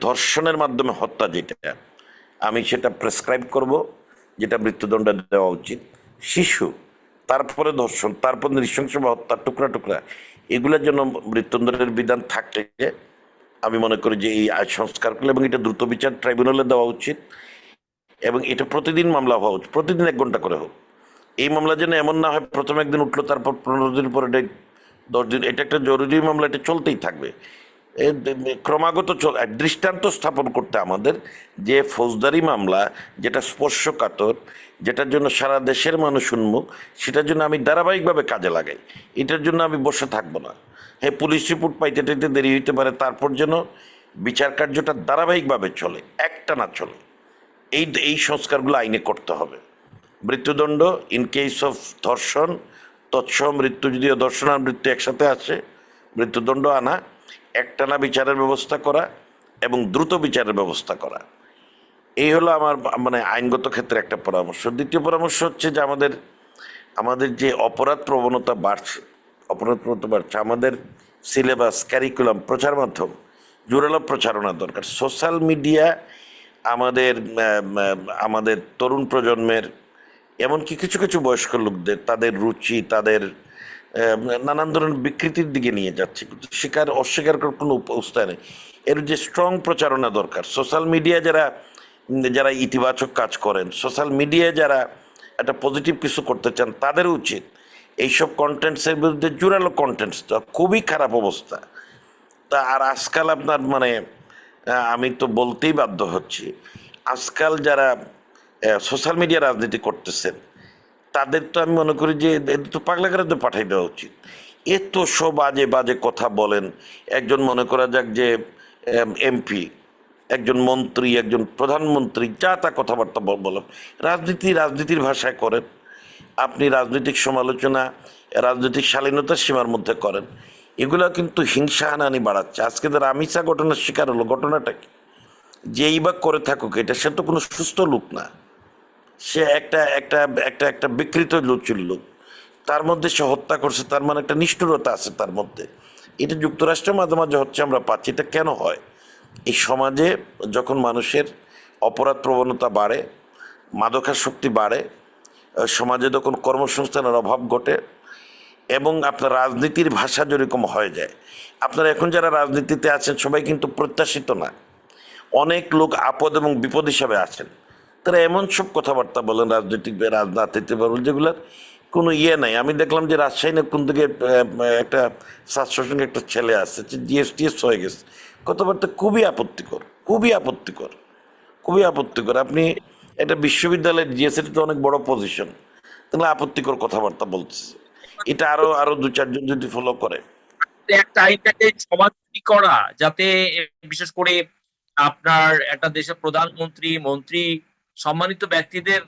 ধর্ষণের মাধ্যমে হত্যা যেটা, আমি সেটা প্রেসক্রাইব করব, যেটা মৃত্যুদণ্ড দেওয়া উচিত। শিশু, তারপরে ধর্ষণ, তারপর নৃশংস বা হত্যা, টুকরা টুকরা, এগুলোর জন্য মৃত্যুদণ্ডের বিধান থাকলে আমি মনে করি যে এই আইন সংস্কার করলে, এবং এটা দ্রুত বিচার ট্রাইব্যুনালে দেওয়া উচিত, এবং এটা প্রতিদিন মামলা হওয়া উচিত, প্রতিদিন 1 ঘন্টা করে হোক। এই মামলা যেন এমন না হয় প্রথমে একদিন উঠলো, তারপর 15 দিন পরে 10 দিন, এটা একটা জরুরি মামলা, এটা চলতেই থাকবে। ক্রমাগত দৃষ্টান্ত স্থাপন করতে আমাদের, যে ফৌজদারি মামলা যেটা স্পর্শকাতর, যেটার জন্য সারা দেশের মানুষ উন্মুখ, সেটার জন্য আমি ধারাবাহিকভাবে কাজে লাগাই। এটার জন্য আমি বসে থাকবো না। হ্যাঁ, পুলিশ রিপোর্ট পাইতে টাইতে দেরি হইতে পারে, তারপর যেন বিচার কার্যটা ধারাবাহিকভাবে চলে, একটানা চলে। এই সংস্কারগুলো আইনে করতে হবে। মৃত্যুদণ্ড ইন কেস অফ ধর্ষণ, তৎসহ মৃত্যু, যদিও ধর্ষণ আর মৃত্যু একসাথে আছে, মৃত্যুদণ্ড আনা, একটানা বিচারের ব্যবস্থা করা এবং দ্রুত বিচারের ব্যবস্থা করা। এই হলো আমার মানে আইনগত ক্ষেত্রে একটা পরামর্শ। দ্বিতীয় পরামর্শ হচ্ছে যে আমাদের যে অপরাধ প্রবণতা বাড়ছে, আমাদের সিলেবাস, ক্যারিকুলাম, প্রচার মাধ্যম জোরালো প্রচারণা দরকার। সোশ্যাল মিডিয়া আমাদের তরুণ প্রজন্মের, এমনকি কিছু কিছু বয়স্ক লোকদের, তাদের রুচি, তাদের নানান ধরনের বিকৃতির দিকে নিয়ে যাচ্ছে, কিন্তু অস্বীকার করার কোনো অবস্থা নেই। এর যে স্ট্রং প্রচারণা দরকার। সোশ্যাল মিডিয়া যারা ইতিবাচক কাজ করেন, সোশ্যাল মিডিয়ায় যারা একটা পজিটিভ কিছু করতে চান, তাদের উচিত এইসব কন্টেন্টসের বিরুদ্ধে জোরালো কন্টেন্টস দেওয়া। খুবই খারাপ অবস্থা। তা আর আজকাল আপনার মানে আমি তো বলতেই বাধ্য হচ্ছি, আজকাল যারা সোশ্যাল মিডিয়া রাজনীতি করতেছেন, তাদের তো আমি মনে করি যে এদের তো পাগলাগারদে পাঠাই দেওয়া উচিত। এত সব বাজে বাজে কথা বলেন। একজন মনে করা যাক যে এমপি, একজন মন্ত্রী, একজন প্রধানমন্ত্রী, যা তা কথাবার্তা বলেন। রাজনীতির ভাষায় করেন। আপনি রাজনৈতিক সমালোচনা রাজনৈতিক শালীনতার সীমার মধ্যে করেন। এগুলো কিন্তু হিংসা হানানি বাড়াচ্ছে। আজকে যারা আমিষা ঘটনার শিকার হলো, ঘটনাটা কি? যেই বা করে থাকুক এটা, সে তো কোনো সুস্থ লোক না, সে একটা একটা একটা একটা বিকৃত লুচুর লোক। তার মধ্যে সে হত্যা করছে, তার মানে একটা নিষ্ঠুরতা আছে তার মধ্যে। এটা যুক্তরাষ্ট্রের মাঝে মাঝে হচ্ছে, আমরা পাচ্ছি। এটা কেন হয়? এই সমাজে যখন মানুষের অপরাধ প্রবণতা বাড়ে, মাদকাসক্তি বাড়ে, সমাজে যখন কর্মসংস্থানের অভাব ঘটে, এবং আপনার রাজনীতির ভাষা যেরকম হয়ে যায়। আপনারা এখন যারা রাজনীতিতে আছেন সবাই কিন্তু প্রত্যাশিত না। অনেক লোক আপদ এবং বিপদ হিসাবে আছেন। তারা এমন সব কথাবার্তা বলেন রাজনীতিতে বলেন, যেগুলোর কোনো ইয়ে নাই। আমি দেখলাম যে রাজশাহী কোন দিকে একটা স্বাস্থ্যের সঙ্গে একটা ছেলে আছে, জিএসটিএস হয়ে গেছে। কথাবার্তা খুবই আপত্তিকর, খুবই আপত্তিকর, খুবই আপত্তিকর। আপনি একটা বিশ্ববিদ্যালয়ের জিএসটি তো অনেক বড় পজিশন, তাহলে আপত্তিকর কথাবার্তা বলতেছে। এটা আরো 2-4 জন যদি ফলো করে। একটা আইনটাকে সমাজী করা, যাতে বিশেষ করে আপনার একটা দেশের প্রধানমন্ত্রী, মন্ত্রী, সম্মানিত ব্যক্তিদের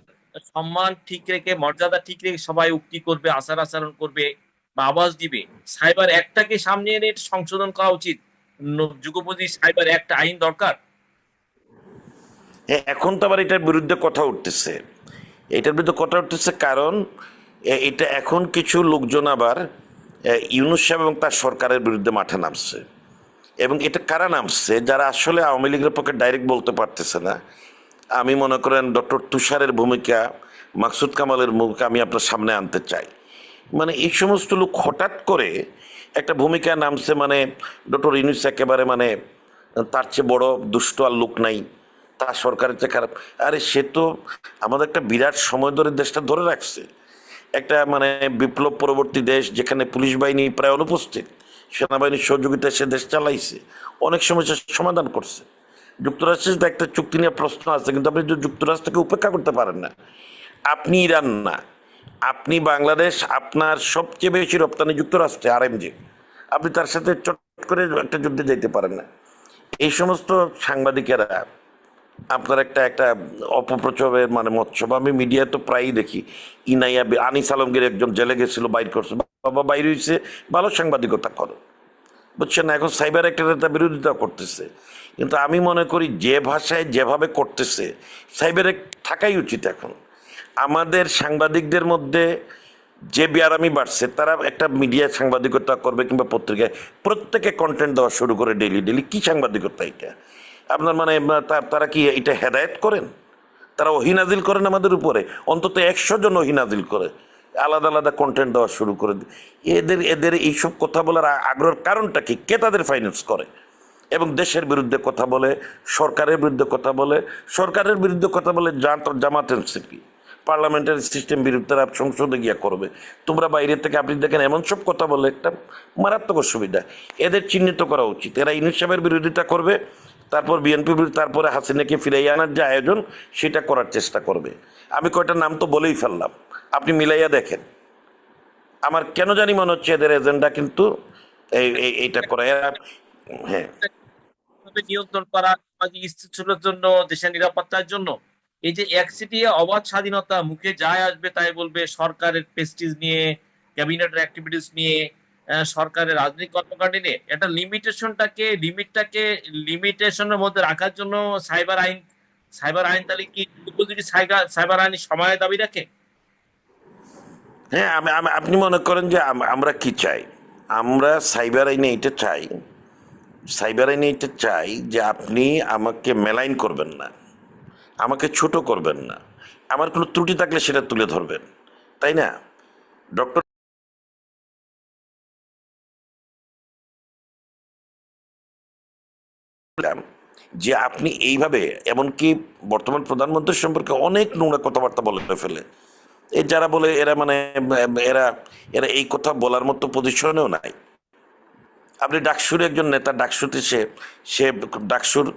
সম্মান ঠিক রেখে, মর্যাদা ঠিক রেখে সবাই উক্তি করবে, আচার আচরণ করবে বা আওয়াজ দিবে। সাইবার অ্যাক্টটাকে সামনে এনে এটা সংশোধন করা উচিত। যুগোপযোগী সাইবার অ্যাক্ট আইন দরকার। এখন তো আবার এটার বিরুদ্ধে কথা উঠতেছে। কারণ এটা এখন কিছু লোকজন আবার ইউনূস সাহেব এবং তার সরকারের বিরুদ্ধে মাঠে নামছে। এবং এটা কারা নামছে? যারা আসলে আওয়ামী লীগের পক্ষে ডাইরেক্ট বলতে পারতেছে না। আমি মনে করেন ডক্টর তুষারের ভূমিকা মাকসুদ কামালের মুখকে আমি আপনার সামনে আনতে চাই। মানে এই সমস্ত লোক হঠাৎ করে একটা ভূমিকা নামছে, মানে ডক্টর ইউনূস একেবারে মানে তার চেয়ে বড় দুষ্ট আর লোক নাই, তার সরকারের চেয়ে খারাপ। আরে সে তো আমাদের একটা বিরাট সময় ধরে দেশটা ধরে রাখছে, একটা মানে বিপ্লব পরবর্তী দেশ যেখানে পুলিশ বাহিনী প্রায় অনুপস্থিত, সেনাবাহিনীর সহযোগিতায় সে দেশ চালাইছে, অনেক সমস্যার সমাধান করছে। যুক্তরাষ্ট্রের সাথে একটা চুক্তি নিয়ে প্রশ্ন আছে, কিন্তু আপনি যদি যুক্তরাষ্ট্রকে উপেক্ষা করতে পারেন না। আপনি ইরান না, আপনি বাংলাদেশ, আপনার সবচেয়ে বেশি রপ্তানি যুক্তরাষ্ট্রে আরএমজি, আপনি তার সাথে চট করে একটা যুদ্ধে যেতে পারেন না। এই সমস্ত সাংবাদিকেরা আপনার একটা একটা অপপ্রচারের মানে মৎসব। আমি মিডিয়া তো প্রায়ই দেখি, ইনাইয়া আনিস আলমগীর একজন জেলে গেছিল, বাইর করছে, বাবা বাইর হয়েছে, ভালো সাংবাদিকতা করো, বুঝছেন। এখন সাইবার অ্যাক্টের তার বিরোধিতা করতেছে, কিন্তু আমি মনে করি যে ভাষায় যেভাবে করতেছে সাইবার অ্যাক্ট থাকাই উচিত। এখন আমাদের সাংবাদিকদের মধ্যে যে বেয়ারামি বাড়ছে, তারা একটা মিডিয়া সাংবাদিকতা করবে কিংবা পত্রিকায় প্রত্যেকে কন্টেন্ট দেওয়া শুরু করে ডেইলি ডেইলি। কী সাংবাদিকতা এটা আপনার? মানে তারা কি এটা হেদায়েত করেন? তারা ওহিনাজিল করেন আমাদের উপরে, অন্তত 100 জন ওহিনাজিল করে, আলাদা আলাদা কন্টেন্ট দেওয়া শুরু করে। এদের এদের এইসব কথা বলার আগ্রহের কারণটা কি? কে তাদের ফাইন্যান্স করে? এবং দেশের বিরুদ্ধে কথা বলে, সরকারের বিরুদ্ধে কথা বলে, সরকারের বিরুদ্ধে কথা বলে জামাত এনসিপি পার্লামেন্টারি সিস্টেম বিরুদ্ধে তারা সংসদে গিয়া করবে। তোমরা বাইরে থেকে আপনি দেখেন এমন সব কথা বলে, একটা মারাত্মক অসুবিধা। এদের চিহ্নিত করা উচিত। এরা ইউনূস সাহেবের বিরোধিতা করবে, তারপর বিএনপি, তারপরে হাসিনাকে ফিরাইয়া আনার যে আয়োজন সেটা করার চেষ্টা করবে। আমি কয়টা নাম তো বলেই ফেললাম, আপনি মিলাইয়া দেখেন। আমার কেন জানি মনে হচ্ছে এদের এজেন্ডা কিন্তু এইটা করা। হ্যাঁ, ভাবে নিয়ন্ত্রণ করা, সামাজিক স্থিতিশীলতার জন্য, দেশের নিরাপত্তার জন্য। এই যে একচেটিয়া অবাধ স্বাধীনতা, মুখে যায় আসবে তাই বলবে, সরকারের প্রেস্টিজ নিয়ে, ক্যাবিনেটের অ্যাক্টিভিটিস নিয়ে, সরকারের রাজনৈতিক কর্মকাণ্ড নিয়ে, এটা লিমিটেশনের মধ্যে রাখার জন্য সাইবার আইন তাহলে কি উপযোগী সাইবার আইন সময়ের দাবি রাখে? হ্যাঁ, আপনি মনে করেন যে আমরা কি চাই? আমরা সাইবার আইনে এটা চাই, সাইবার আইনে এটা চাই যে আপনি আমাকে মেলাইন করবেন না, আমাকে ছোট করবেন না, আমার কোনো ত্রুটি থাকলে সেটা তুলে ধরবেন, তাই না? ডক্টর যে আপনি এইভাবে, এমনকি বর্তমান প্রধানমন্ত্রীর সম্পর্কে অনেক নোংরা কথাবার্তা বলে ফেলে, এই যারা বলে এরা মানে এরা এরা এই কথা বলার মতো পজিশনেও নাই। আপনি ডাকসুর একজন নেতা, ডাকসুতে সে ডাকসুর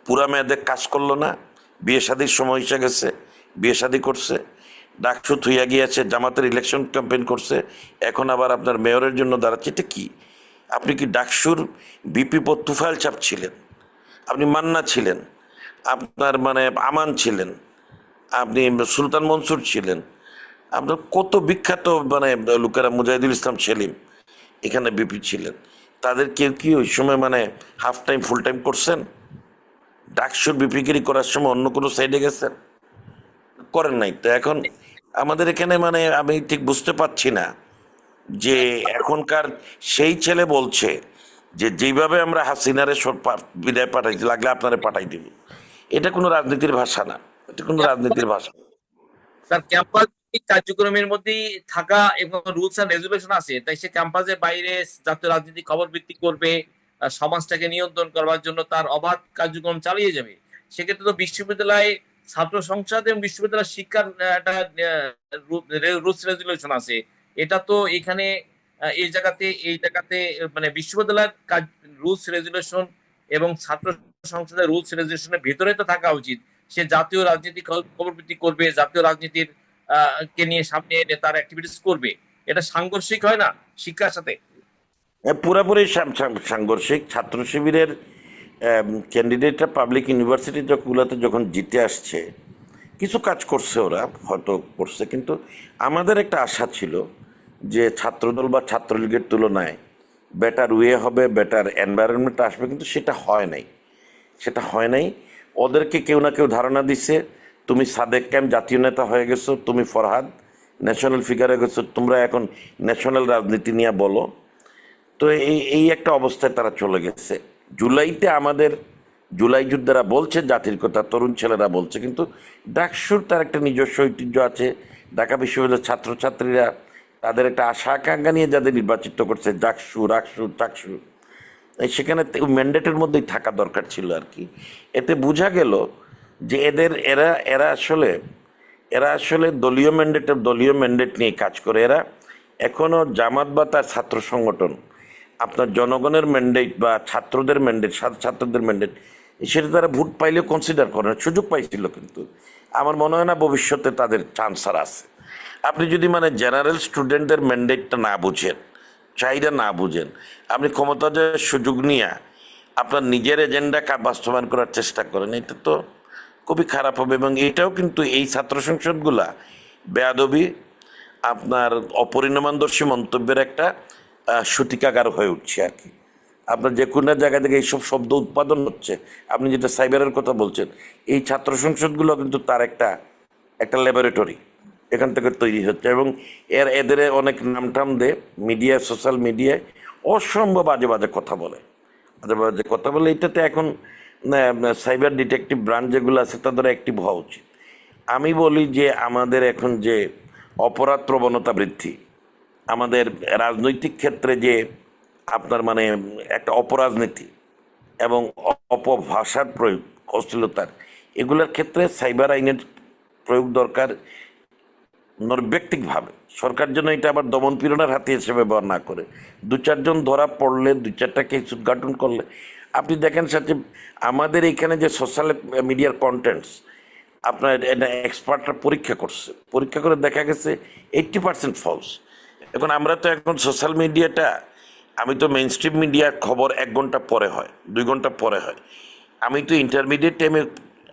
পুরা মেয়াদে কাজ করলো না, বিয়ে শাদির সময় এসে গেছে, বিয়ে শাদি করছে, ডাকসু থুইয়া গিয়েছে, জামাতের ইলেকশন ক্যাম্পেইন করছে, এখন আবার আপনার মেয়রের জন্য দাঁড়াচ্ছে। এটা কি? আপনি কি ডাকসুর বিপি পদ তুফাইল চাপ ছিলেন, আপনি মান্না ছিলেন, আপনার মানে আমান ছিলেন, আপনি সুলতান মনসুর ছিলেন, আপনার কত বিখ্যাত মানে লোকেরা, মুজাহিদুল ইসলাম সেলিম এখানে বিপি ছিলেন। তাদের কেউ কি ওই সময় মানে হাফ টাইম ফুল টাইম করছেন? ডাকসুর বিপিগিরি করার সময় অন্য কোনো সাইডে গেছেন? করেন নাই। তো এখন আমাদের এখানে মানে আমি ঠিক বুঝতে পারছি না যে এখনকার সেই ছেলে বলছে যে যেইভাবে আমরা হাসিনারে বিদায় পাঠাইতে লাগলে আপনারে পাঠাই দিব। এটা কোনো রাজনীতির ভাষা না, এটা কোনো রাজনীতির ভাষা না। তার ক্যাম্পাস কার্যক্রমের মধ্যেই থাকা এবং রুলস এন্ড রেজুলেশন আছে, তাই সে ক্যাম্পাসের বাইরে জাতীয় রাজনীতি খবর ভিত্তিক করবে, সমাজটাকে নিয়ন্ত্রণ করবার জন্য তার অবাধ কার্যক্রম চালিয়ে যাবে। সেক্ষেত্রে তো বিশ্ববিদ্যালয় ছাত্র সংসদ এবং বিশ্ববিদ্যালয় শিক্ষার একটা রুলস রেজুলেশন আছে। এটা তো এখানে এই জায়গাতে মানে বিশ্ববিদ্যালয়ের রুলস রেজুলেশন এবং ছাত্র সংসদের রুলস রেজুলেশনের ভেতরে তো থাকা উচিত। সে জাতীয় রাজনীতি খবর ভিত্তিক করবে, জাতীয় রাজনীতির কে নিয়ে সামনে এনে তার অ্যাক্টিভিটিস করবে। এটা সাংঘর্ষিক হয় না শিক্ষার সাথে? পুরাপুরি সাংঘর্ষিক। ছাত্র শিবিরের ক্যান্ডিডেটরা পাবলিক ইউনিভার্সিটি গুলোতে যখন জিতে আসছে, কিছু কাজ করছে, ওরা হয়তো করছে, কিন্তু আমাদের একটা আশা ছিল যে ছাত্রদল বা ছাত্রলীগের তুলনায় বেটার ওয়ে হবে, বেটার এনভায়রনমেন্ট আসবে, কিন্তু সেটা হয় নাই, সেটা হয় নাই। ওদেরকে কেউ না কেউ ধারণা দিচ্ছে, তুমি সাদেক ক্যাম্প জাতীয় নেতা হয়ে গেছো, তুমি ফরহাদ ন্যাশনাল ফিগার হয়ে গেছো, তোমরা এখন ন্যাশনাল রাজনীতি নিয়ে বলো। তো এই একটা অবস্থায় তারা চলে গেছে। জুলাইতে আমাদের জুলাই যোদ্ধারা বলছে জাতির কথা, তরুণ ছেলেরা বলছে, কিন্তু ডাকসুর তার একটা নিজস্ব ঐতিহ্য আছে। ঢাকা বিশ্ববিদ্যালয়ের ছাত্রছাত্রীরা তাদের একটা আশা আকাঙ্ক্ষা নিয়ে যাদের নির্বাচিত করছে, ডাকসু রাকসু টাকসু, সেখানে ম্যান্ডেটের মধ্যেই থাকা দরকার ছিল আর কি। এতে বোঝা গেল যে এরা এরা আসলে দলীয় ম্যান্ডেট নিয়ে কাজ করে। এরা এখনো জামাত বা তার ছাত্র সংগঠন আপনার জনগণের ম্যান্ডেট বা ছাত্রদের ম্যান্ডেট, ছাত্রদের ম্যান্ডেট, সেটা তারা ভোট পাইলেও কনসিডার করে না। সুযোগ পাইছিল, কিন্তু আমার মনে হয় না ভবিষ্যতে তাদের চান্স আর আছে। আপনি যদি মানে জেনারেল স্টুডেন্টদের ম্যান্ডেটটা না বুঝেন, চাহিদা না বুঝেন, আপনি ক্ষমতা যে সুযোগ নিয়ে আপনার নিজের এজেন্ডা বাস্তবায়ন করার চেষ্টা করেন, এটা তো খুবই খারাপ হবে। এবং এটাও কিন্তু এই ছাত্র সংসদগুলা বেয়াদবি, আপনার অপরিণামদর্শী মন্তব্যের একটা সূতিকাগার হয়ে উঠছে আর কি। আপনার যে কোনো জায়গা থেকে এইসব শব্দ উৎপাদন হচ্ছে। আপনি যেটা সাইবারের কথা বলছেন, এই ছাত্র সংসদগুলো কিন্তু তার একটা ল্যাবরেটরি এখান থেকে তৈরি হচ্ছে। এবং এদের অনেক নামটাম দেয় মিডিয়ায়, সোশ্যাল মিডিয়ায় অসম্ভব বাজে বাজে কথা বলে, বাজে বাজে কথা বলে। এটাতে এখন সাইবার ডিটেকটিভ ব্রাঞ্চ যেগুলো আছে তাদের অ্যাক্টিভ হওয়া উচিত। আমি বলি যে আমাদের এখন যে অপরাধ প্রবণতা বৃদ্ধি, আমাদের রাজনৈতিক ক্ষেত্রে যে আপনার মানে একটা অপরাজনীতি এবং অপভাষার প্রয়োগ, অশ্লীলতার, এগুলোর ক্ষেত্রে সাইবার আইনের প্রয়োগ দরকার নৈর্ব্যক্তিকভাবে। সরকার যেন এটা আবার দমন পীড়নের হাতে হিসেবে ব্যবহার না করে। দু চারজন ধরা পড়লে, দু চারটা কেস উদ্ঘাটন করলে, আপনি দেখেন সাথে আমাদের এখানে যে সোশ্যাল মিডিয়ার কন্টেন্টস আপনার এটা এক্সপার্টরা পরীক্ষা করে দেখা গেছে 80% ফলস। এখন আমরা তো এখন সোশ্যাল মিডিয়াটা, আমি তো মেইন স্ট্রিম মিডিয়া খবর 1 ঘন্টা পরে হয়, 2 ঘন্টা পরে হয়। আমি তো ইন্টারমিডিয়েট টাইমে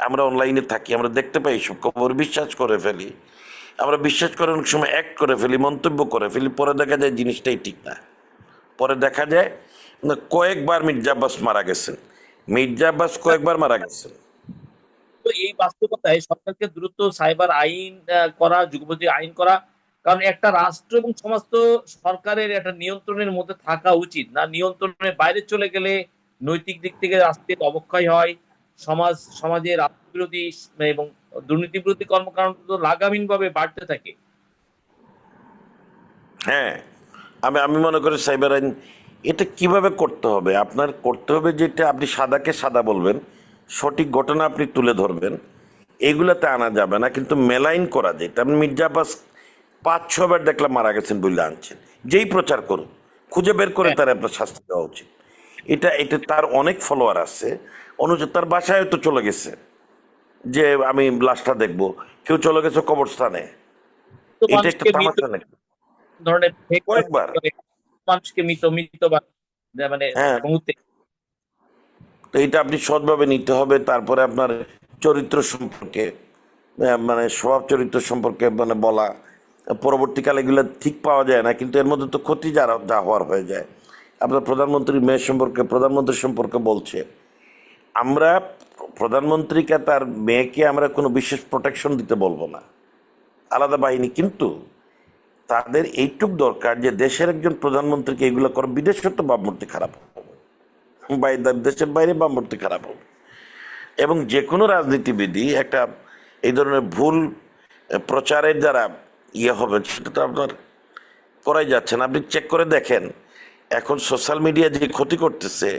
আমরা অনলাইনে থাকি, আমরা দেখতে পাই সব খবর, বিশ্বাস করে ফেলি। আমরা বিশ্বাস করে অনেক সময় অ্যাক্ট করে ফেলি, মন্তব্য করে ফেলি, পরে দেখা যায় জিনিসটাই ঠিক না। পরে দেখা যায় কয়েকবার মির্জা আব্বাস মারা গেছেন, মির্জা আব্বাস কয়েকবার মারা গেছেন। তো এই বাস্তবতায় সরকারকে দ্রুত সাইবার আইন করা, যুগোপযোগী আইন করা। কারণ একটা রাষ্ট্র এবং সমাজ তো সরকারের একটা নিয়ন্ত্রণের মধ্যে থাকা উচিত না। নিয়ন্ত্রণের বাইরে চলে গেলে নৈতিক দিক থেকে রাষ্ট্রের অবক্ষয় হয়। সমাজে রাষ্ট্র বিরোধী এবং দুর্নীতি বিরোধী কর্মকাণ্ড লাগামহীন ভাবে বাড়তে থাকে। হ্যাঁ, আমি মনে করি সাইবার আইন এটা কিভাবে করতে হবে, আপনার করতে হবে যেটা আপনি সাদাকে সাদা বলবেন, সঠিক ঘটনা আপনি তুলে ধরবেন, এগুলাতে আনা যাবে না। কিন্তু মেলাইন করা যেটা, আপনি মির্জা আব্বাস 5-6 বার দেখলাম মারা গেছেন বলে আনছেন, যেই প্রচার করুন, খুঁজে বের করে হ্যাঁ, তার আপনার শাস্তি দেওয়া উচিত। এটা তার অনেক ফলোয়ার আছে, অনুযায়ী তার বাসায় তো চলে গেছে যে আমি লাশটা দেখবো, কেউ চলে গেছে কবরস্থানে, তো এটা একটা মানুষকে মৃত তামাশা নাকি? ধরনের fake news কয়েকবার। করে মানুষকে মৃত মৃত মানে হ্যাঁ, মুহূর্তে। তো এটা আপনি সৎভাবে নিতে হবে। তারপরে আপনার চরিত্র সম্পর্কে মানে স্বভাব চরিত্র সম্পর্কে মানে বলা, পরবর্তীকালে এগুলো ঠিক পাওয়া যায় না, কিন্তু এর মধ্যে তো ক্ষতি যা হওয়ার হয়ে যায়। আপনার প্রধানমন্ত্রী সম্পর্কে বলছে, আমরা প্রধানমন্ত্রীকে তার মেয়েকে আমরা কোনো বিশেষ প্রোটেকশন দিতে বলবো না, আলাদা বাহিনী, কিন্তু তাদের এইটুক দরকার যে দেশের একজন প্রধানমন্ত্রীকে এগুলো করে, বিদেশে তো ভাবমূর্তি খারাপ হবে, দেশের বাইরে ভাবমূর্তি খারাপ হবে। এবং যে কোনো রাজনীতিবিদই একটা এই ধরনের ভুল প্রচারের দ্বারা হবে, সেটা তো আপনার করাই যাচ্ছে না। আপনি চেক করে দেখেন এখন সোশ্যাল মিডিয়া যে ক্ষতি করতেছে,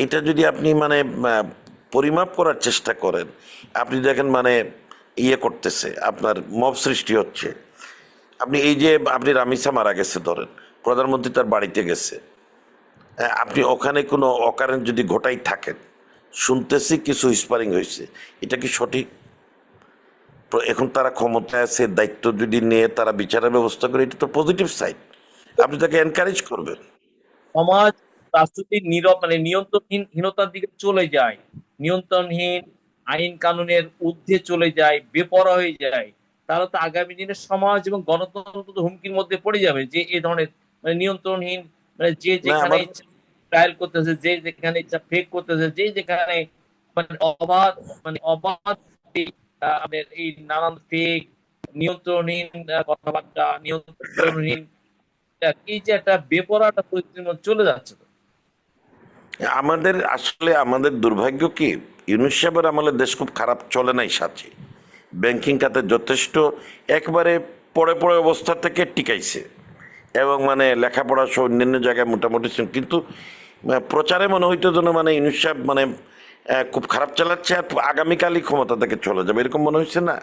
এটা যদি আপনি মানে পরিমাপ করার চেষ্টা করেন, আপনি দেখেন মানে করতেছে, আপনার মব সৃষ্টি হচ্ছে। আপনি এই যে আপনি রামিসা মারা গেছে ধরেন, প্রধানমন্ত্রী তার বাড়িতে গেছে, আপনি ওখানে কোনো অকারণ যদি ঘটাই থাকেন, শুনতেছি কিছু স্পারিং হয়েছে, এটা কি সঠিক? এখন তারা ক্ষমতায় আছে, দায়িত্ব যদি নিয়ে তারা বিচারের ব্যবস্থা করে, এটা তো পজিটিভ সাইড, আপনি তাকে এনকারেজ করবেন। সমাজ রাষ্ট্রটির মানে নিয়ন্ত্রণহীনতার দিকে চলে যায়। নিয়ন্ত্রণহীন, আইন কানুনের ঊর্ধ্বে চলে যায়, বেপরোয়া হয়ে যায়। তাহলে তো আগামী দিনে সমাজ এবং গণতন্ত্র তো হুমকির মধ্যে পড়ে যাবে। যে এই ধরনের মানে নিয়ন্ত্রণহীন, মানে যে না যেখানে আমার ইচ্ছা ট্রায়াল করতেছে, যে যেখানে ইচ্ছা ফেক করতেছে, যে যেখানে মানে অবাধ, মানে অবাধ আমাদের এই নানান ফেক, নিয়ন্ত্রণহীন কথাবার্তা, নিয়ন্ত্রণহীন, এই যে একটা বেপরোয়া একটা পরিস্থিতির মধ্যে চলে যাচ্ছে। তো আমাদের দুর্ভাগ্য কি, ইউনূস সাহেবের আমলে দেশ খুব খারাপ চলে নাই সাথে, ব্যাংকিং খাতে যথেষ্ট একবারে পড়ে পড়ে অবস্থা থেকে টিকাইছে, এবং মানে লেখাপড়া সহ অন্যান্য জায়গায় মোটামুটি কিন্তু প্রচারে মনে হইতো যেন মানে ইউনূস সাহেব মানে খুব খারাপ চালাচ্ছে আর আগামীকালই ক্ষমতা থেকে চলে যাবে, এরকম মনে হচ্ছে না।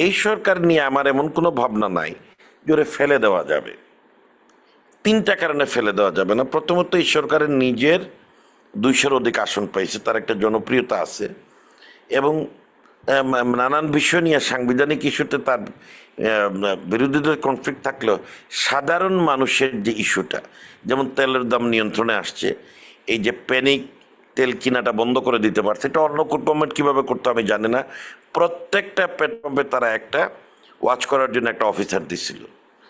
এই সরকার নিয়ে আমার এমন কোনো ভাবনা নাই যে ওরে ফেলে দেওয়া যাবে। তিনটা কারণে ফেলে দেওয়া যাবে না। প্রথমত, এই সরকারের নিজের 200-র অধিক আসন পাইছে, তার একটা জনপ্রিয়তা আছে, এবং নানান বিষয় নিয়ে সাংবিধানিক ইস্যুতে তার বিরোধীদের কনফ্লিক্ট থাকলেও সাধারণ মানুষের যে ইস্যুটা, যেমন তেলের দাম নিয়ন্ত্রণে আসছে, এই যে প্যানিক তেল কিনাটা বন্ধ করে দিতে পারছে, এটা অন্য গভর্নমেন্ট কীভাবে করতো আমি জানি না। প্রত্যেকটা পেট্রোল পাম্পে তারা একটা ওয়াচ করার জন্য একটা অফিসার দিছিল,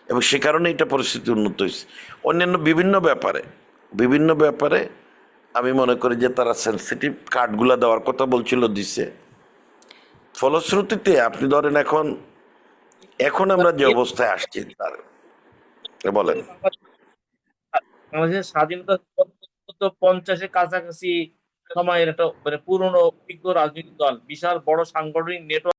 এবং সে কারণে এটা পরিস্থিতি উন্নত হয়েছে। অন্যান্য বিভিন্ন ব্যাপারে আমি মনে করি যে তারা সেন্সিটিভ কার্ডগুলো দেওয়ার কথা বলছিল, দিছে। ফলশ্রুতিতে আপনি ধরেন এখন আমরা যে অবস্থায় আসছি তার বলেন। বাংলাদেশের স্বাধীনতা 50-এর কাছাকাছি সময়ের একটা মানে পুরনো অভিজ্ঞ রাজনৈতিক দল, বিশাল বড় সাংগঠনিক নেটওয়ার্ক